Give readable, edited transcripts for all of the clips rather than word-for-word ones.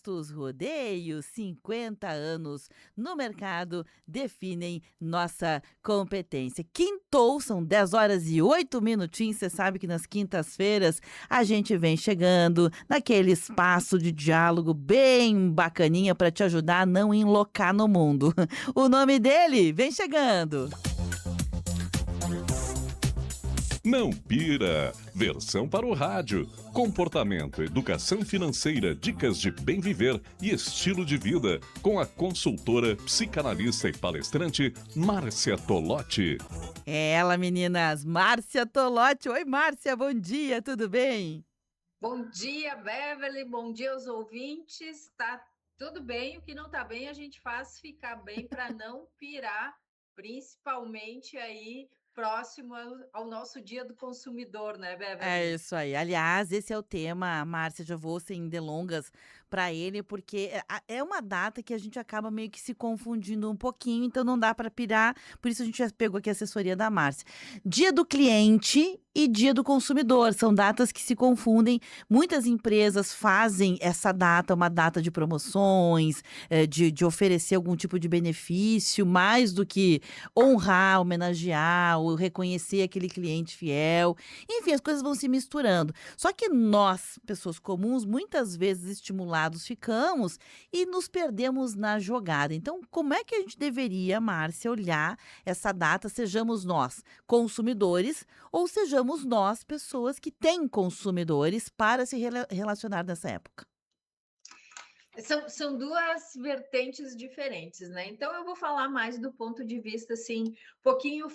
Postos Rodeio, 50 anos no mercado definem nossa competência. Quintou, são 10 horas e 8 minutinhos. Você sabe que nas quintas-feiras a gente vem chegando naquele espaço de diálogo bem bacaninha para te ajudar a não enlocar no mundo. O nome dele vem chegando. Não pira! Versão para o rádio. Comportamento, educação financeira, dicas de bem viver e estilo de vida. Com a consultora, psicanalista e palestrante Márcia Tolotti. É ela, meninas, Márcia Tolotti. Oi, Márcia, bom dia, tudo bem? Bom dia, Beverly. Bom dia aos ouvintes. Tá tudo bem? O que não tá bem, a gente faz ficar bem para não pirar, principalmente aí próximo ao nosso Dia do Consumidor, né, É Beverly? isso aí. Aliás, esse é o tema, Márcia, já vou sem delongas para ele, porque é uma data que a gente acaba meio que se confundindo um pouquinho, então não dá para pirar, por isso a gente já pegou aqui a assessoria da Márcia. Dia do cliente e dia do consumidor, são datas que se confundem. Muitas empresas fazem essa data uma data de promoções, de oferecer algum tipo de benefício, mais do que honrar, homenagear ou reconhecer aquele cliente fiel. Enfim, as coisas vão se misturando. Só que nós, pessoas comuns, muitas vezes estimulados ficamos e nos perdemos na jogada. Então, como é que a gente deveria, Márcia, olhar essa data, sejamos nós consumidores ou sejamos nós pessoas que têm consumidores para se relacionar nessa época? São duas vertentes diferentes, né? Então eu vou falar mais do ponto de vista, assim,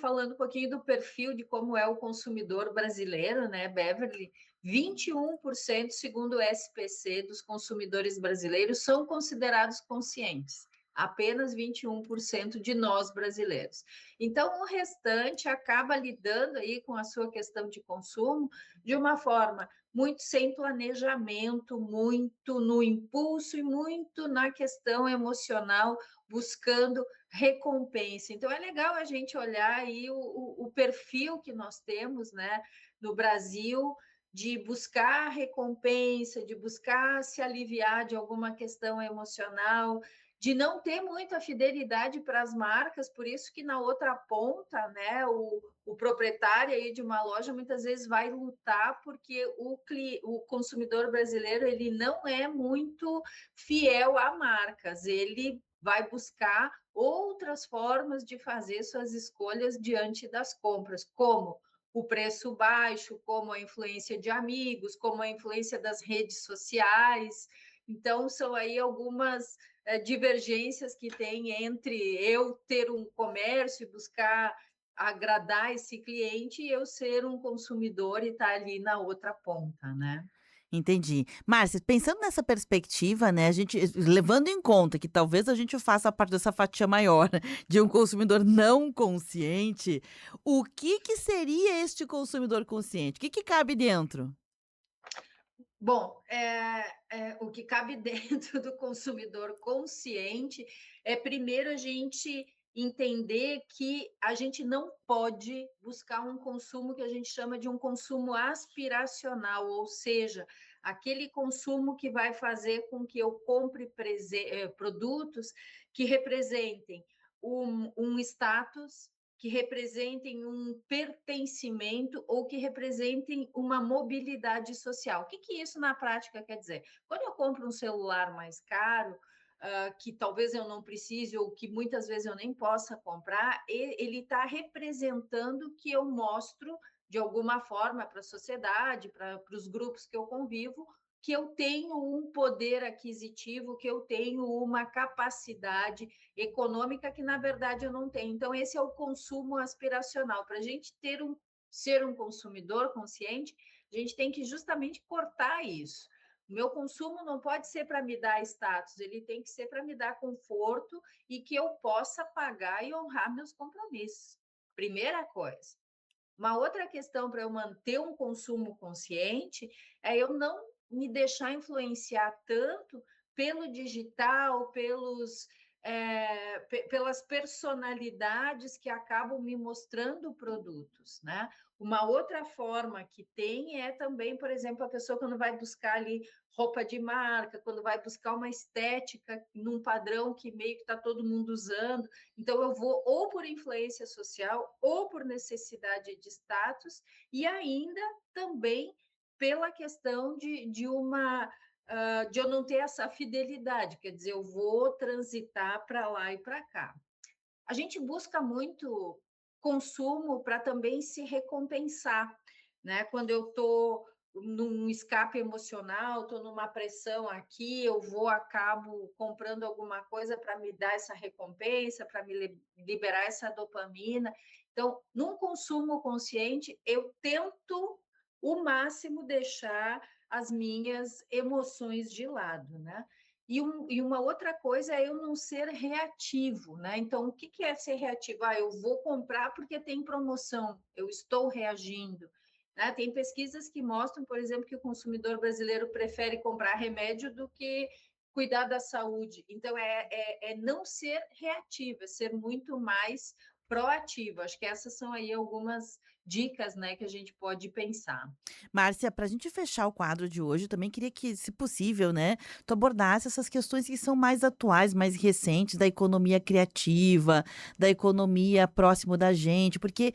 falando um pouquinho do perfil de como é o consumidor brasileiro, né, Beverly? 21%, segundo o SPC, dos consumidores brasileiros são considerados conscientes. Apenas 21% de nós brasileiros. Então, o restante acaba lidando aí com a sua questão de consumo de uma forma muito sem planejamento, muito no impulso e muito na questão emocional, buscando recompensa. Então, é legal a gente olhar aí o perfil que nós temos, né, no Brasil, de buscar recompensa, de buscar se aliviar de alguma questão emocional, de não ter muita fidelidade para as marcas, por isso que na outra ponta, né, o proprietário aí de uma loja muitas vezes vai lutar porque o consumidor brasileiro ele não é muito fiel a marcas, ele vai buscar outras formas de fazer suas escolhas diante das compras, como o preço baixo, como a influência de amigos, como a influência das redes sociais. Então, são aí algumas divergências que tem entre eu ter um comércio e buscar agradar esse cliente e eu ser um consumidor e estar ali na outra ponta, né? Entendi. Márcia, pensando nessa perspectiva, né, a gente levando em conta que talvez a gente faça parte dessa fatia maior de um consumidor não consciente, o que que seria este consumidor consciente? O que que cabe dentro? Bom, o que cabe dentro do consumidor consciente é primeiro a gente entender que a gente não pode buscar um consumo que a gente chama de um consumo aspiracional, ou seja, aquele consumo que vai fazer com que eu compre produtos que representem um status, que representem um pertencimento ou que representem uma mobilidade social. O que, que isso na prática quer dizer? Quando eu compro um celular mais caro, que talvez eu não precise ou que muitas vezes eu nem possa comprar, ele está representando que eu mostro de alguma forma para a sociedade, para os grupos que eu convivo, que eu tenho um poder aquisitivo, que eu tenho uma capacidade econômica que, na verdade, eu não tenho. Então, esse é o consumo aspiracional. Para a gente ser um consumidor consciente, a gente tem que justamente cortar isso. O meu consumo não pode ser para me dar status, ele tem que ser para me dar conforto e que eu possa pagar e honrar meus compromissos. Primeira coisa. Uma outra questão para eu manter um consumo consciente é eu não me deixar influenciar tanto pelo digital, pelos pelas personalidades que acabam me mostrando produtos, né? Uma outra forma que tem é também, por exemplo, a pessoa quando vai buscar ali roupa de marca, quando vai buscar uma estética num padrão que meio que está todo mundo usando. Então, eu vou ou por influência social ou por necessidade de status, e ainda também pela questão de eu não ter essa fidelidade, quer dizer, eu vou transitar para lá e para cá. A gente busca muito consumo para também se recompensar, né? Quando eu estou num escape emocional, estou numa pressão aqui, eu vou, acabo comprando alguma coisa para me dar essa recompensa, para me liberar essa dopamina. Então, num consumo consciente, eu tento o máximo deixar as minhas emoções de lado, né? E uma outra coisa é eu não ser reativo, né? Então, o que é ser reativo? Ah, eu vou comprar porque tem promoção, eu estou reagindo. Né? Tem pesquisas que mostram, por exemplo, que o consumidor brasileiro prefere comprar remédio do que cuidar da saúde. Então, é não ser reativo, é ser muito mais proativo. Acho que essas são aí algumas dicas, né, que a gente pode pensar. Márcia, para a gente fechar o quadro de hoje, eu também queria que, se possível, né, tu abordasse essas questões que são mais atuais, mais recentes, da economia criativa, da economia próximo da gente, porque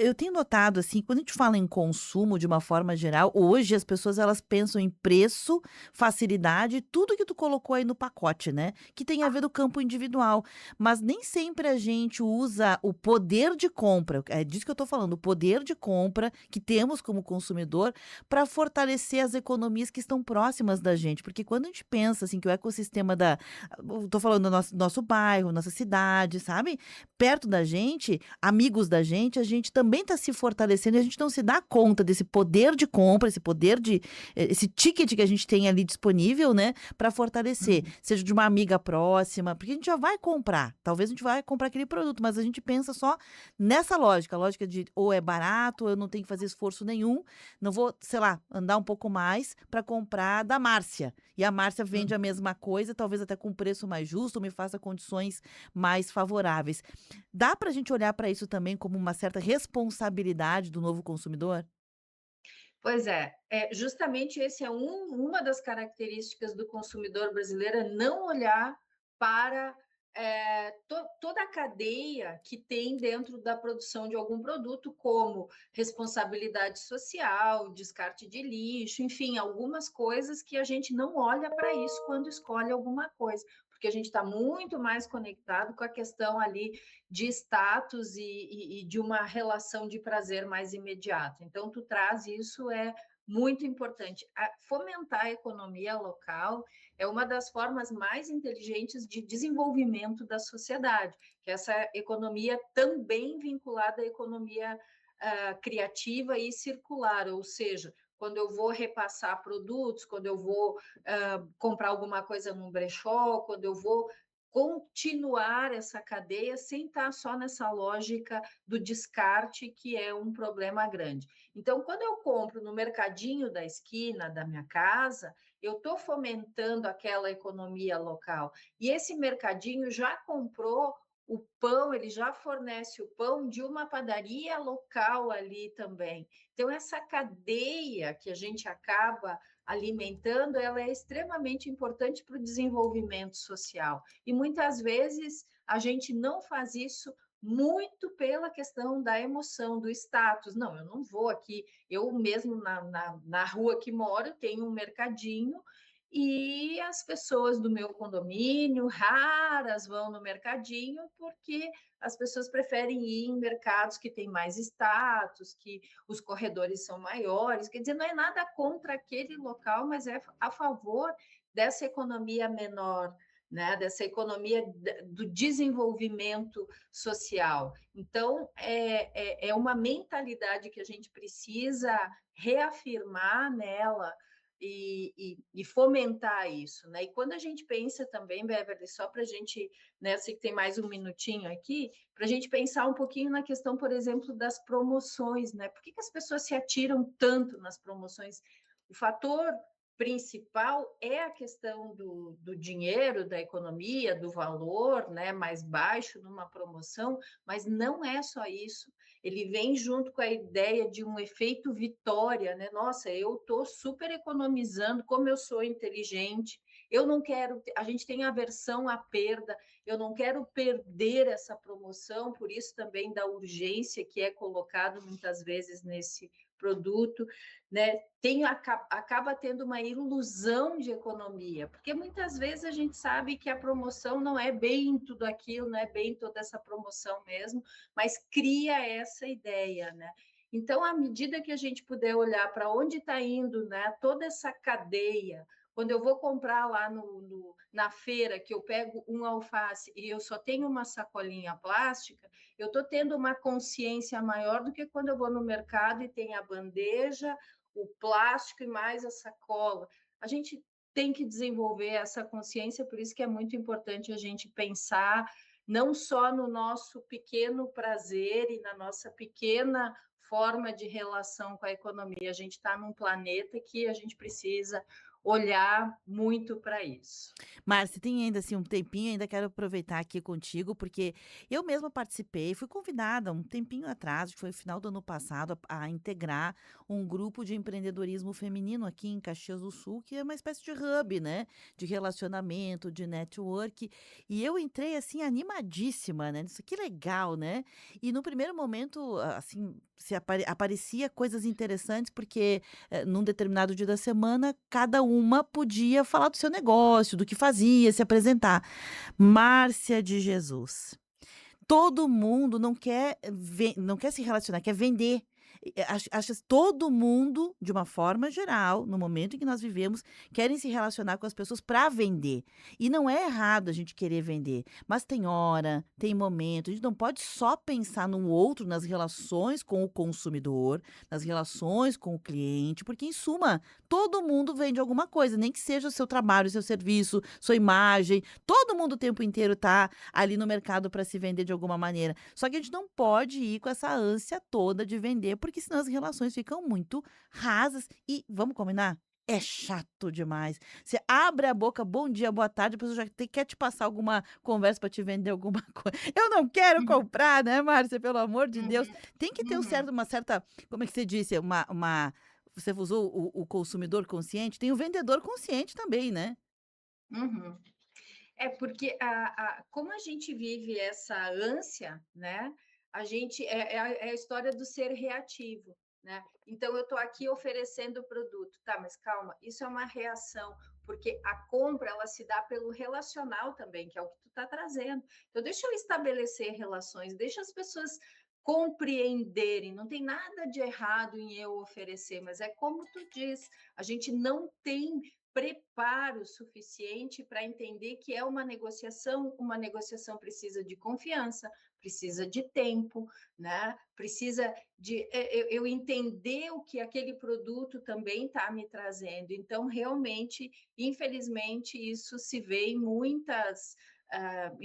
eu tenho notado, assim, quando a gente fala em consumo de uma forma geral, hoje as pessoas elas pensam em preço, facilidade, tudo que tu colocou aí no pacote, né, que tem a ver do campo individual, mas nem sempre a gente usa o poder de compra, é disso que eu estou falando, o poder de compra que temos como consumidor para fortalecer as economias que estão próximas da gente, porque quando a gente pensa assim que o ecossistema da tô falando do nosso bairro, nossa cidade, sabe, perto da gente, amigos da gente, a gente também está se fortalecendo e a gente não se dá conta desse poder de compra, esse poder de esse ticket que a gente tem ali disponível, né, para fortalecer, Uhum. seja de uma amiga próxima, porque a gente já vai comprar, talvez a gente vai comprar aquele produto, mas a gente pensa só nessa lógica, a lógica de ou é barato, ou eu não tenho que fazer esforço nenhum, não vou, sei lá, andar um pouco mais para comprar da Márcia. E a Márcia vende a Uhum. mesma coisa, talvez até com preço mais justo, me faça condições mais favoráveis. Dá para a gente olhar para isso também como uma certa responsabilidade do novo consumidor? Pois é, justamente esse é uma das características do consumidor brasileiro, é não olhar para toda a cadeia que tem dentro da produção de algum produto, como responsabilidade social, descarte de lixo, enfim, algumas coisas que a gente não olha para isso quando escolhe alguma coisa, porque a gente está muito mais conectado com a questão ali de status e de uma relação de prazer mais imediata. Então, tu traz isso, é muito importante. Fomentar a economia local é uma das formas mais inteligentes de desenvolvimento da sociedade, que é essa economia também vinculada à economia criativa e circular, ou seja, quando eu vou repassar produtos, quando eu vou comprar alguma coisa num brechó, quando eu vou continuar essa cadeia sem estar só nessa lógica do descarte, que é um problema grande. Então, quando eu compro no mercadinho da esquina da minha casa, eu estou fomentando aquela economia local. E esse mercadinho já comprou o pão, ele já fornece o pão de uma padaria local ali também. Então, essa cadeia que a gente acaba alimentando, ela é extremamente importante para o desenvolvimento social. E muitas vezes a gente não faz isso muito pela questão da emoção, do status. Não, eu não vou aqui, eu mesmo na rua que moro, tenho um mercadinho e as pessoas do meu condomínio, raras, vão no mercadinho, porque as pessoas preferem ir em mercados que têm mais status, que os corredores são maiores. Quer dizer, não é nada contra aquele local, mas é a favor dessa economia menor, né? Dessa economia do desenvolvimento social. Então, é uma mentalidade que a gente precisa reafirmar nela e fomentar isso, né? E quando a gente pensa também, Beverly, só para a gente, né, sei que tem mais um minutinho aqui, para a gente pensar um pouquinho na questão, por exemplo, das promoções, né? Por que as pessoas se atiram tanto nas promoções? O fator principal é a questão do dinheiro, da economia, do valor, né, mais baixo numa promoção, mas não é só isso. Ele vem junto com a ideia de um efeito vitória, né? Nossa, eu estou super economizando, como eu sou inteligente, eu não quero, a gente tem aversão à perda, eu não quero perder essa promoção, por isso também da urgência que é colocado muitas vezes nesse produto, né? Acaba tendo uma ilusão de economia, porque muitas vezes a gente sabe que a promoção não é bem tudo aquilo, não é bem toda essa promoção mesmo, mas cria essa ideia, né? Então, à medida que a gente puder olhar para onde está indo, né, toda essa cadeia, quando eu vou comprar lá na feira, que eu pego um alface e eu só tenho uma sacolinha plástica, eu estou tendo uma consciência maior do que quando eu vou no mercado e tem a bandeja, o plástico e mais a sacola. A gente tem que desenvolver essa consciência, por isso que é muito importante a gente pensar não só no nosso pequeno prazer e na nossa pequena forma de relação com a economia. A gente está num planeta que a gente precisa olhar muito para isso. Márcia, tem ainda assim um tempinho, ainda quero aproveitar aqui contigo, porque eu mesma participei, fui convidada um tempinho atrás, acho que foi no final do ano passado, a integrar um grupo de empreendedorismo feminino aqui em Caxias do Sul, que é uma espécie de hub, né? De relacionamento, de network. E eu entrei assim animadíssima, né? Isso que legal, né? E no primeiro momento, assim, aparecia coisas interessantes, porque num determinado dia da semana, cada uma podia falar do seu negócio, do que fazia, se apresentar. Márcia de Jesus. Todo mundo não quer se relacionar, quer vender. Acho todo mundo, de uma forma geral, no momento em que nós vivemos, querem se relacionar com as pessoas para vender. E não é errado a gente querer vender, mas tem hora, tem momento. A gente não pode só pensar no outro, nas relações com o consumidor, nas relações com o cliente, porque, em suma, todo mundo vende alguma coisa, nem que seja o seu trabalho, o seu serviço, sua imagem. Todo mundo o tempo inteiro está ali no mercado para se vender de alguma maneira. Só que a gente não pode ir com essa ânsia toda de vender, porque senão as relações ficam muito rasas e, vamos combinar? É chato demais. Você abre a boca, bom dia, boa tarde, a pessoa quer te passar alguma conversa para te vender alguma coisa. Eu não quero Uhum, comprar, né, Márcia? Pelo amor de Deus. uhum, Tem que ter uhum, uma certa, como é que você disse? Você usou o consumidor consciente? Tem o vendedor consciente também, né? uhum. É porque como a gente vive essa ânsia, né? A gente é a história do ser reativo, né? Então eu estou aqui oferecendo o produto, tá? Mas calma, isso é uma reação, porque a compra ela se dá pelo relacional também, que é o que tu está trazendo. Então deixa eu estabelecer relações, deixa as pessoas compreenderem. Não tem nada de errado em eu oferecer, mas é como tu diz, a gente não tem preparo suficiente para entender que é uma negociação precisa de confiança, precisa de tempo, né? Precisa de eu entender o que aquele produto também está me trazendo. Então, realmente, infelizmente, isso se vê em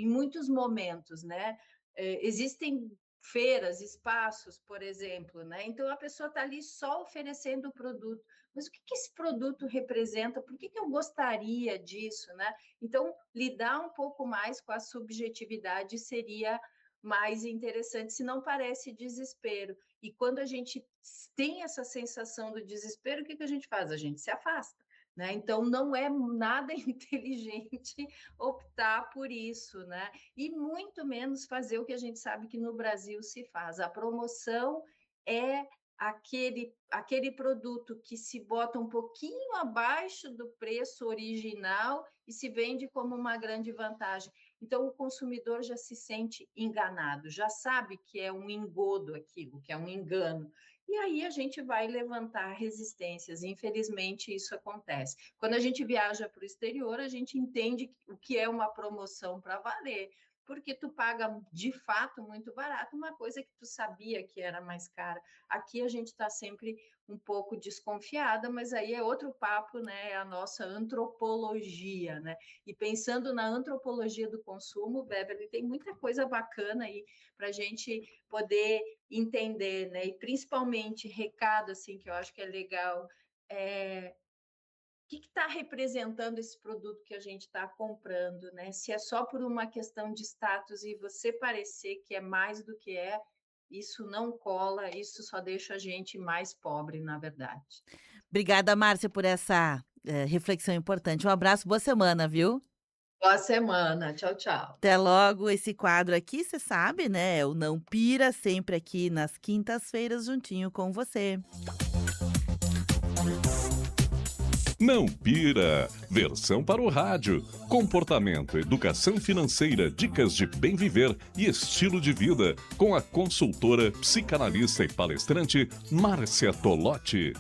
muitos momentos, né? Existem feiras, espaços, por exemplo, né? Então a pessoa está ali só oferecendo o produto, mas o que esse produto representa? Por que eu gostaria disso, né? Então, lidar um pouco mais com a subjetividade seria mais interessante, se não parece desespero. E quando a gente tem essa sensação do desespero, o que a gente faz? A gente se afasta. Né? Então, não é nada inteligente optar por isso, né? E muito menos fazer o que a gente sabe que no Brasil se faz. A promoção é aquele produto que se bota um pouquinho abaixo do preço original e se vende como uma grande vantagem. Então, o consumidor já se sente enganado, já sabe que é um engodo aquilo, que é um engano. E aí a gente vai levantar resistências. Infelizmente, isso acontece. Quando a gente viaja para o exterior, a gente entende o que é uma promoção para valer, porque tu paga de fato muito barato uma coisa que tu sabia que era mais cara. Aqui a gente está sempre um pouco desconfiada, mas aí é outro papo, né? É a nossa antropologia, né? E pensando na antropologia do consumo, Beverly, tem muita coisa bacana aí para a gente poder entender, né? E principalmente recado assim que eu acho que é legal. É, que está representando esse produto que a gente está comprando, né? Se é só por uma questão de status e você parecer que é mais do que é, isso não cola, isso só deixa a gente mais pobre, na verdade. Obrigada, Márcia, por essa, reflexão importante. Um abraço, boa semana, viu. Boa semana. Tchau, tchau. Até logo. Esse quadro aqui, você sabe, né, é o Não Pira, sempre aqui nas quintas-feiras juntinho com você. Não Pira, versão para o rádio. Comportamento, educação financeira, dicas de bem viver e estilo de vida, com a consultora, psicanalista e palestrante Márcia Tolotti.